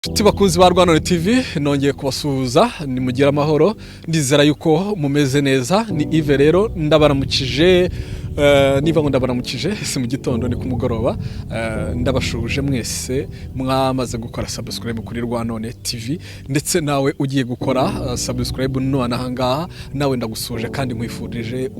Nshuti bakunzi ba Rwanone TV nongeye kubasuhuza ni mugira amahoro ndizera yuko mumeze neza ni Yves rero ndabaramukije niba ngo ndabaramukije si mu gitondo ni ku mugoroba ndabashuje mwese mwamaze gukora subscribe kuri Rwanone TV ndetse nawe ugiye gukora subscribe none ahangaha nawe ndagusuje kandi nkwifurije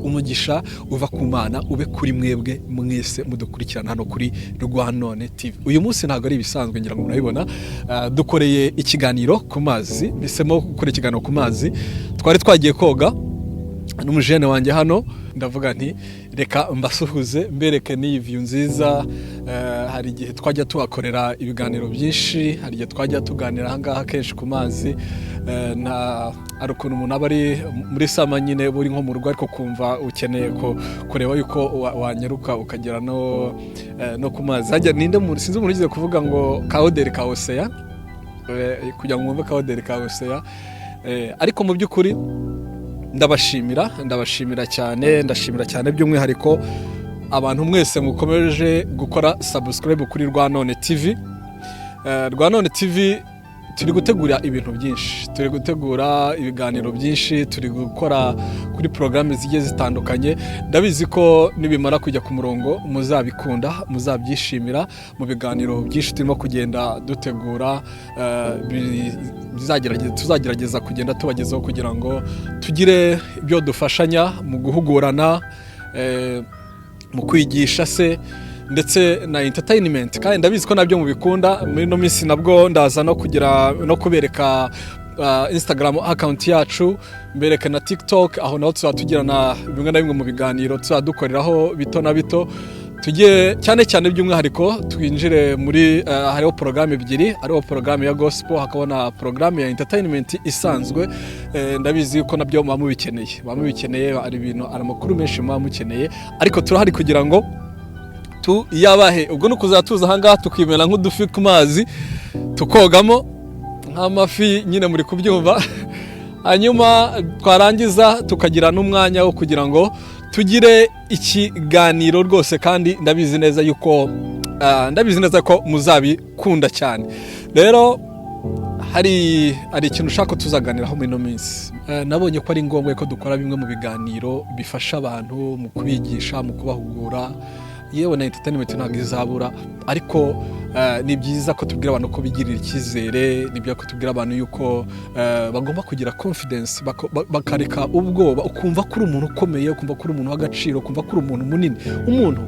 umugisha uva ku Mana ube kuri mwebwe mwese mudukurikirana hano kuri Rwanone TV. Uyu munsi ntago ari ibisanzwe ngira ngo murabibona dukoreye ikiganiro ku mazi bisemo gukora ikiganiro ku mazi twari twagiye koga n'umujene wanjye hano ndavuga nti reka mbasuhuze mbereke n'iyi view nziza. Hari igihe twajya tuhakorera ibiganiro byinshi, hari igihe twajya tuganira ahangaha kenshi ku mazi na arukuntu umuntu aba ari muri sama nyine buri nko mu rugo ariko kumva ukeneye ko kureba yuko wanyeruka ukagera no ku mazi. Hajya ninde umuntu sinzi umuntu ugiye kuvuga ngo kaoderi ka Ocean kugira ngo mwumve kaoderi ka Ocean ariko mu by'ukuri ndabashimira cyane by'umwihariko abantu mwese mukomeje gukora subscribe kuri Rwanone TV. Rwanone TV turi gutegura ibintu byinshi, turi gutegura ibiganiro byinshi, turi gukora kuri programme zigiye zitandukanye. Ndabizi ko nibimara kujya ku murongo muzabikunda, muzabyishimira mu biganiro byinshi turimo kugenda dutegura tuzagerageza kugenda tubagezaho kugira ngo tugire ibyo dufashanya mu guhugurana mu kwigisha se ndetse na entertainment. Kandi ndabizi ko nabyo mubikunda. Muri no minsi nabwo ndaza no kubereka Instagram account yacu, mbereka na TikTok aho naho tuzatugirana bimwe na bimwe mu biganiro tuzadukoreraho bito na bito. Tugiye cyane by'umwihariko twinjire muri hariho programme ebyiri, hariho programme ya gospel hakabona programme ya entertainment isanzwe. Ndabizi ko nabyo bamubikeneye ari ibintu amakuru menshi mukeneye ariko turahari kugira ngo yabahe ubwo nukuzatuza ahangaha tukimera nk'udufi ku mazi tukogamo nk'amafi nyine muri kubyumva hanyuma twarangiza tukagira n'umwanya wo kugira ngo tugire ikiganiro rwose kandi ndabizi neza ko muzabikunda cyane. Rero hari ikintu ushaka tuzaganiraho muri no minsi. Nabonye ko ari ngombwa ko dukora bimwe mu biganiro bifasha abantu mu kubigisha, mu kubahugura, yewe na entertainment ntabwo izabura ariko ni byiza ko tubwira abantu ko bigirira icyizere, ni byiza ko tubwira abantu yuko bagomba kugira confidence bakareka ubwoba, ukumva ko uri umuntu ukomeye, ukumva ko uri umuntu w'agaciro, ukumva ko uri umuntu munini, umuntu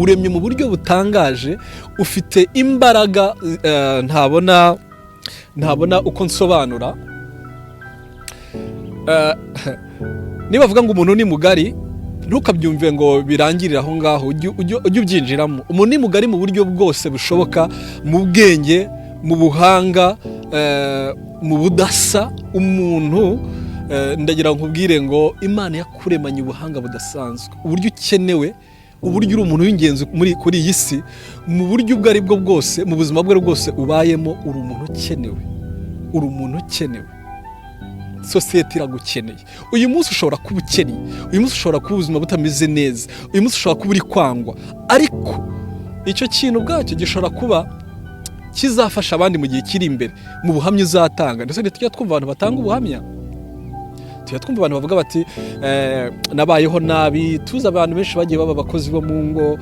uremye mu buryo butangaje, ufite imbaraga ntabona uko nsobanura. Niba bavuga ngo umuntu ni mugari ntukabyumve ngo birangirire aho ngaho, ujye ubyinjiramo. Umuntu ni mugari mu buryo bwose bushoboka, mu bwenge, mu buhanga, mu budasa. Umuntu ndagira nkubwire ngo Imana yakuremanye ubuhanga budasanzwe, uburyo ukenewe, uburyo uri umuntu w'ingenzi kuri iyi si, mu buryo ubwo ari bwo bwose, mu buzima bwe bwose ubayemo uri umuntu ukenewe. Sosiyete iragukeneye. Uyu munsi ushobora kuba ukeneye, uyu munsi ushobora kuba ubuzima butameze neza, uyu munsi ushobora kuba uri kwangwa, ariko icyo kintu ubwacyo gishobora kuba kizafasha abandi mu gihe kiri imbere mu buhamya uzatanga. Ndetse tujya twumva abantu batanga ubuhamya, tujya twumva abantu bavuga bati nabayeho nabi. Tuzi abantu benshi bagiye baba abakozi bo mu ngo,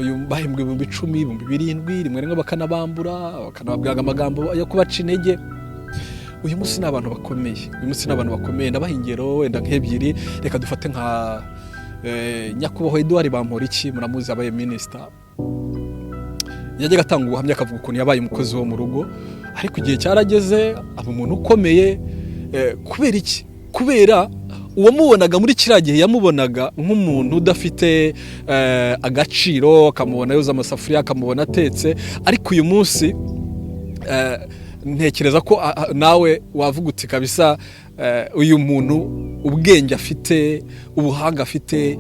uyu bahembwe 10,000, 7,000, rimwe bakanabambura, bakanababwira amagambo yo kubaca intege. Uyu munsi ni abantu bakomeye, ndabaha ingero wenda nk'ebyiri. Reka dufate nka nyakubahwa Edouard Bamporiki, muramuzi abaye minister. Yajyaga atanga ubuhamya akavuga ukuntu yabaye umukozi wo mu rugo ariko igihe cyarageze aba umuntu ukomeye. Kubera iki? Kubera uwamubonaga muri kiriya gihe yamubonaga nk'umuntu udafite agaciro, akamubona yoza amasafuriya, akamubona atetse. Ariko uyu munsi ntekereza ko nawe wavuga uti kabisa uyu muntu ubwenge afite, ubuhanga afite,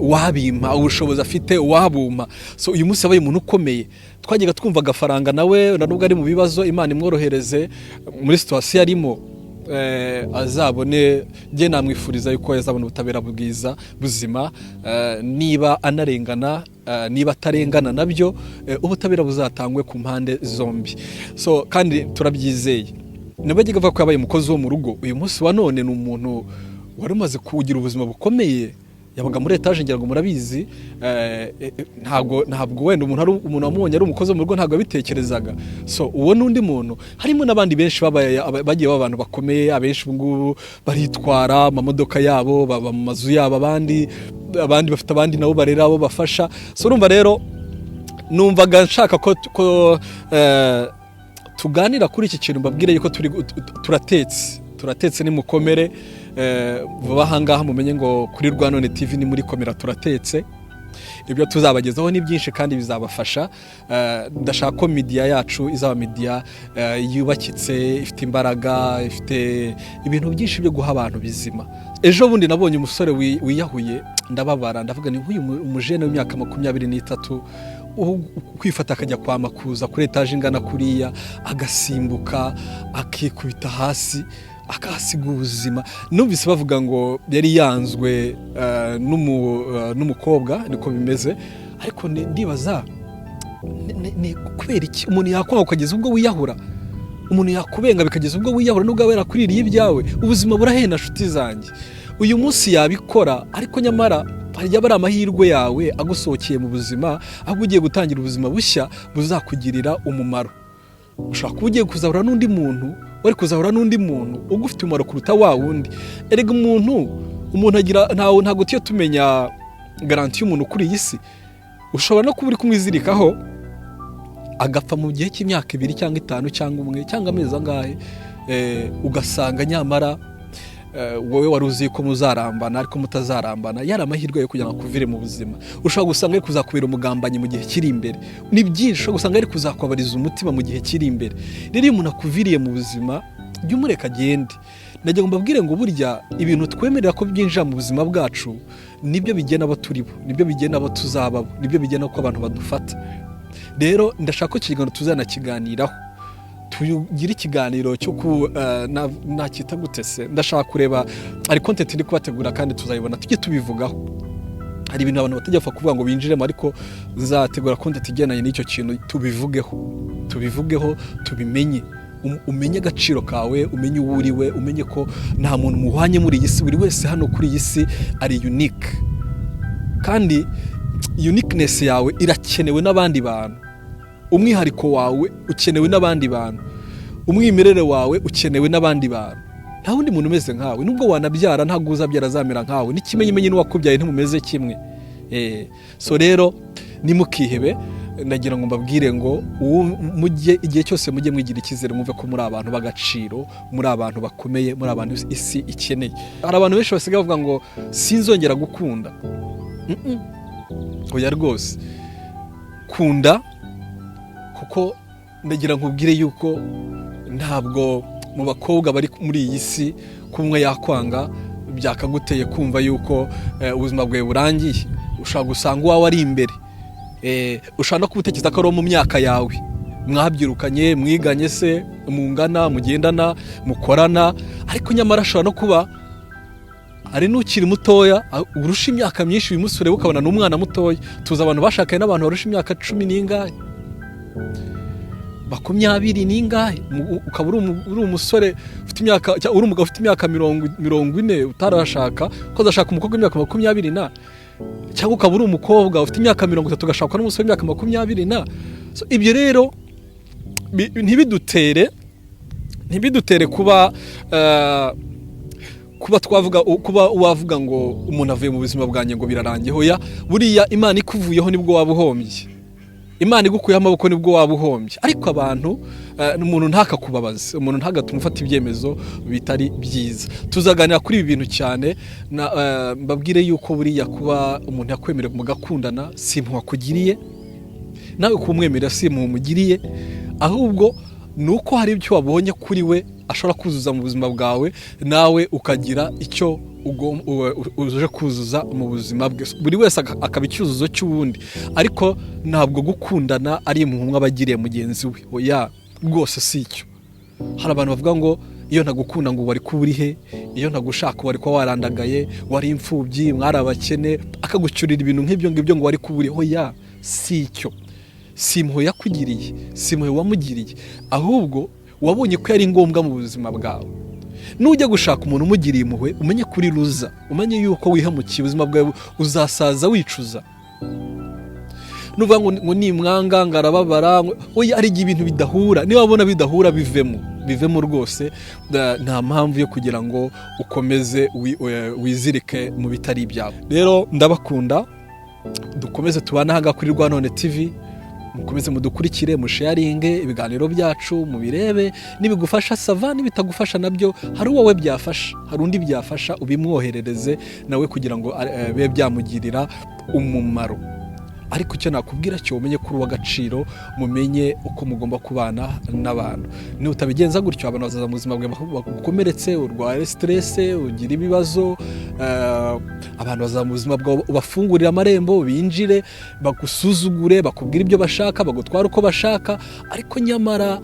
wabima, ubushobozi afite, wabuma. So uyu munsi abaye umuntu ukomeye. Twajyaga twumva agafaranga nawe nubwo ari mu bibazo Imana imworohereze muri situation arimo, azabone, njye namwifuriza yuko yazabona ubutabera bwiza buzima, niba anarengana, niba atarengana nabyo, ubutabera buzatangwe ku mpande zombi. So kandi turabyizeye, nabajye gava ko yabaye umukozi wo mu rugo, uyu munsi wa none ni umuntu wari umaze kugira ubuzima bukomeye, yabaga muri etaje, ngira ngo murabizi. Ntabwo wenda umuntu wamubonye ari umukozi mu rugo ntabwo abitekerezaga. So uwo n'undi muntu, harimo n'abandi benshi bagiye abantu bakomeye, abenshi ngubu baritwara amamodoka yabo, baba mu mazu yabo, abandi bafite abandi nabo barera abo bafasha. So urumva rero numvaga nshaka ko tuganira kuri iki kintu, mbabwire yuko turatetse nimukomere. Vuba ahangaha mumenye ngo kuri Rwanone TV ni muri komera turatetse. Ibyo tuzabagezaho ni byinshi kandi bizabafasha. Ndashaka ko media yacu izaba media yubakitse, ifite imbaraga, ifite ibintu byinshi byo guha abantu bizima. Ejo bundi nabonye umusore wiyahuye, ndababara, ndavuga ni nk'uyu umujene w'imyaka 23 kwifata akajya kwamakuza kuri etaje ingana kuriya, agasimbuka akikubita hasi, akahasiga ubuzima. Numvise bavuga ngo yari yanzwe n'umukobwa, niko bimeze. Ariko ndibaza ni kubera iki umuntu yakwanga ukageza ubwo wiyahura, umuntu yakubenga bikageza ubwo wiyahura, nubwo wera kuririye ibyawe. Ubuzima burahenda nshuti zanjye. Uyu munsi yabikora, ariko nyamara yaba ari amahirwe yawe agusohokeye mu buzima, ahubwo ugiye gutangira ubuzima bushya buzakugirira umumaro. Ushaka kuba ugiye kuzahura n'undi muntu, wari kuzahura n'undi muntu ugufite umumaro kuruta wa wundi. Erega umuntu agira, ntago tiyo tumenya garanti y'umuntu kuri iyi si. Ushobora no kuba uri kumwizirikaho agapfa mu gihe cy'imyaka 2 cyangwa 5 cyangwa 1 cyangwa amezi angahe, ugasanga nyamara wowe wari uzi ko muzarambana ariko mutazarambana. Yari amahirwe yo kugira ngo akuvire mu buzima. Ushobora gusanga ari kuzakubera umugambanyi mu gihe kiri imbere. Ni byinshi, ushobora gusanga ari kuzakwabariza umutima mu gihe kiri imbere. Rero iyo umuntu akuviriye mu buzima, jya umureka agende. Nagira ngo mbabwire ngo burya ibintu twemerera ko byinjira mu buzima bwacu nibyo bigena abo turi bo, nibyo bigena abo tuzababo, nibyo bigena ko abantu badufata. Rero ndashaka ko ikiganiro tuzanakiganiraho, tugira ikiganiro cyo nakita gutese. Ndashaka kureba ari content ndi kubategura kandi tuzayibona tujye tubivugaho. Hari ibintu abantu batajya kuvuga ngo binjiremo, ariko nzategura content igenanye n'icyo kintu, tubivugeho, tubimenye. Umenye agaciro kawe, umenye uwo uriwe, umenye ko nta muntu muhwanye muri iyi si. Buri wese hano kuri iyi si ari unique, kandi uniqueness yawe irakenewe n'abandi bantu. Umwihariko wawe ukenewe n'abandi bantu, umwimerere wawe ukenewe n'abandi bantu. Nta wundi muntu umeze nkawe, nubwo wanabyara ntabwo uzabyara azamera nkawe. N'ikimenyimenyi n'uwakubyaye ntimumeze kimwe. So rero nimukihebe, nagira ngo mbabwire ngo mujye igihe cyose mujye mwigira icyizere, mwumve ko muri abantu b'agaciro, muri abantu bakomeye, muri abantu isi ikeneye. Hari abantu benshi basigaye bavuga ngo sinzongera gukunda. Oya rwose, kunda, kuko ndagira nkubwire yuko ntabwo mu bakobwa bari muri iyi si kumwe yakwanga byakaguteye kumva yuko ubuzima bwawe burangiye. Ushaka gusanga uwawe ari imbere, ushaka no kubutekereza ko ari mu myaka yawe, mwabyirukanye, mwiganye se, mungana, mugendana, mukorana, ariko nyamara ashobora no kuba ari n'ukiri mutoya urusha imyaka myinshi. Uyu munsi ureba ukabona n'umwana mutoya. Tuzi abantu bashakanye n'abantu barusha imyaka 10 n'ingahe, 20 n'ingahe, ukaba uri umusore ufite imyaka, uri umugabo ufite imyaka 40 utarashaka, ko uzashaka umukobwa w'imyaka 20 na, cyangwa ukaba uri umukobwa ufite imyaka 30 ugashakwa n'umusore w'imyaka 20 na. So ibyo rero ntibidutere kuba wavuga ngo umuntu avuye mu buzima bwanjye ngo birarangiye. Hoya, buriya Imana ikuvuyeho nibwo wabuhombye, Imana igukuye amaboko nibwo wabuhombye. Ariko abantu, umuntu ntakakubabaza, umuntu ntagatume ufata ibyemezo bitari byiza. Tuzaganira kuri ibi bintu cyane. Mbabwire yuko buriya kuba umuntu yakwemerera mugakundana si impuhwe akugiriye, nawe kumwemerera si impuhwe umugiriye, ahubwo nuko hari ibyo wabonye kuri we ashobora kuzuza mu buzima bwawe, nawe ukagira icyo uje kuzuza mu buzima bwe. Buri wese akaba icyuzuzo cy'uwundi, ariko ntabwo gukundana ari impuhwe abagiriye mugenzi we. Oya rwose si icyo. Hari abantu bavuga ngo iyo ntagukunda ngo wari kuba uri he, iyo ntagushaka wari kuba warandagaye, wari imfubyi, mwari abakene, akagucyurira ibintu nk'ibyo ngibyo ngo wari kuba uri. Oya, si icyo, si impuhwe yakugiriye, si impuhwe wamugiriye, ahubwo wabonye ko yari ngombwa mu buzima bwawe. Nujya gushaka umuntu umugiriye impuhwe, umenye kuri ruza, umenye yuko wihamukiye, ubuzima bwawe uzasaza wicuza. Nuvuga ngo nimwanga ngarababara, oya, ari ibintu bidahura. Niba wabona bidahura, bivemo rwose, nta mpamvu yo kugira ngo ukomeze wizirike mu bitari ibyawe. Rero ndabakunda, dukomeze tubane aha kuri Rwanone TV, mukomeze mudukurikire, musharinge ibiganiro byacu, mubirebe, nibigufasha sava, nibitagufasha nabyo hari uwowe byafasha, hari undi byafasha, ubimwoherereze nawe kugira ngo bibe byamugirira umumaro. Ariko icyo nakubwira cyo, umenye kuri w'agaciro, mumenye uko mugomba kubana n'abantu. Ni utabigenza gutyo, abantu bazaza mu buzima bwawe bagukomeretse, urwaye stress, ugira ibibazo, abantu bazaza mu buzima bwawe ubafungurira amarembo, binjire, bagusuzugure, bakubwira ibyo bashaka, bagutwara uko bashaka. Ariko nyamara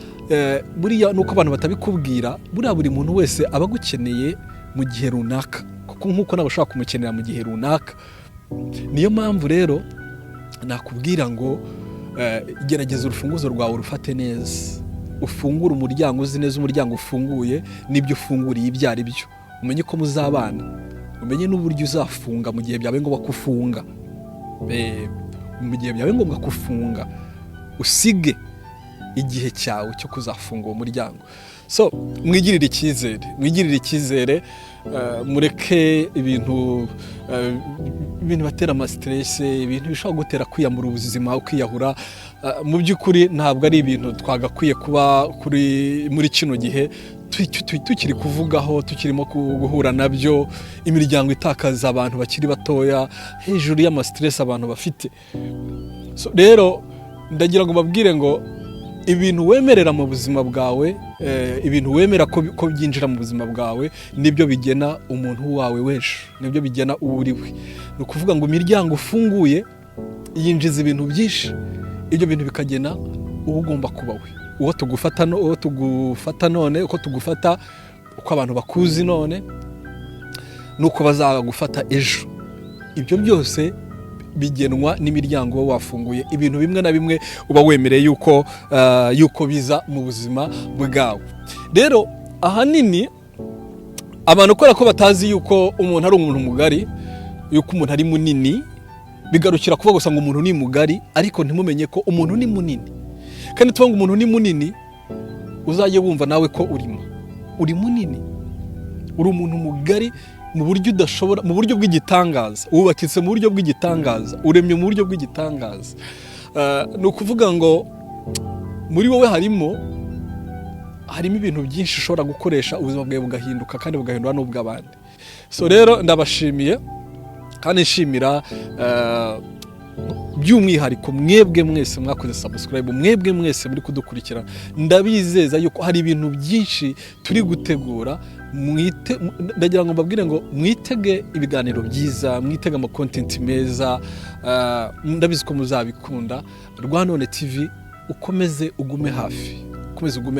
buriya nuko abantu batabikubwira, buriya buri muntu wese aba agukeneye mu gihe runaka, kuko nkuko nawe ushaka kumukenera mu gihe runaka. Niyo mpamvu rero nakubwira ngo gerageza urufunguzo rwawe urufate neza, ufungure umuryango, uzi neza umuryango ufunguye n'ibyo ufunguriye ibyo ari byo. Umenye ko muzabana, umenye n'uburyo uzafunga mu gihe byabaye ngombwa kufunga. Mu gihe byabaye ngombwa kufunga, usige igihe cyawe cyo kuzafunga uwo muryango. So mwigirire icyizere, mureke ibintu batera amastress, ibintu bishobora gutera kwiyambura ubuzima, kwiyahura. Mu by'ukuri ntabwo ari ibintu twagakwiye kuba muri kino gihe tukiri kuvugaho, tukirimo guhura nabyo, imiryango itakaza abantu bakiri batoya hejuru y'amastress abantu bafite. So rero ndagira ngo babwire ngo ibintu wemerera mu buzima bwawe, ibintu wemera ko byinjira mu buzima bwawe, nibyo bigena umuntu wawe w'ejo, nibyo bigena uwo uri we. Ni ukuvuga ngo imiryango ufunguye yinjiza ibintu byinshi, ibyo bintu bikagena uwo ugomba kuba we, uwo tugufata none, uko tugufata, uko abantu bakuzi none, nuko bazagufata ejo. Ibyo byose bigenwa n'imiryango uba wafunguye. Ibintu bimwe na bimwe uba wemereye yuko biza mu buzima bwawe. Rero ahanini abantu ukora ko batazi yuko umuntu ari umuntu mugari, yuko umuntu ari munini, bigarukira kuvuga gusa ngo umuntu ni mugari, ariko ntimumenye ko umuntu ni munini. Kandi tuvuga ngo umuntu ni munini, uzajye wumva nawe ko uri munini, uri umuntu mugari mu buryo udashobora, mu buryo bw'igitangaza, wubakitse mu buryo bw'igitangaza, uremye mu buryo bw'igitangaza. Ni ukuvuga ngo muri wowe harimo ibintu byinshi ushobora gukoresha, ubuzima bwawe bugahinduka kandi bugahindura n'ubw'abandi. So rero ndabashimiye kandi nshimira by'umwihariko mwebwe mwese mwakoze subscribe, mwebwe mwese muri kudukurikira. Ndabizeza yuko hari ibintu byinshi turi gutegura. Ndagira ngo mbabwire ngo mwitege ibiganiro byiza, mwitege ama content meza, ndabizi ko muzabikunda. Rwanone TV, ukomeze ugume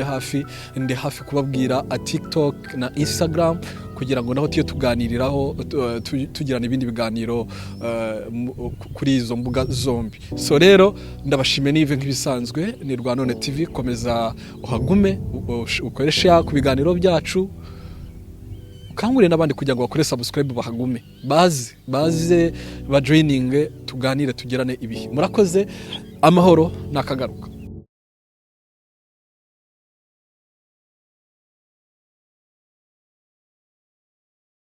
hafi, ndi hafi kubabwira TikTok na Instagram, kugira ngo naho tuganiriraho, tugirana ibindi biganiro kuri izo mbuga zombi. So rero ndabashimiye nive nk'ibisanzwe, ni Rwanone TV, komeza uhagume, ukoreshe ku biganiro byacu, ukangurire n'abandi kugira ngo bakore subscribe, bahagume, baze ba joining, tuganire, tugirane ibihe. Murakoze, amahoro nakagaruka.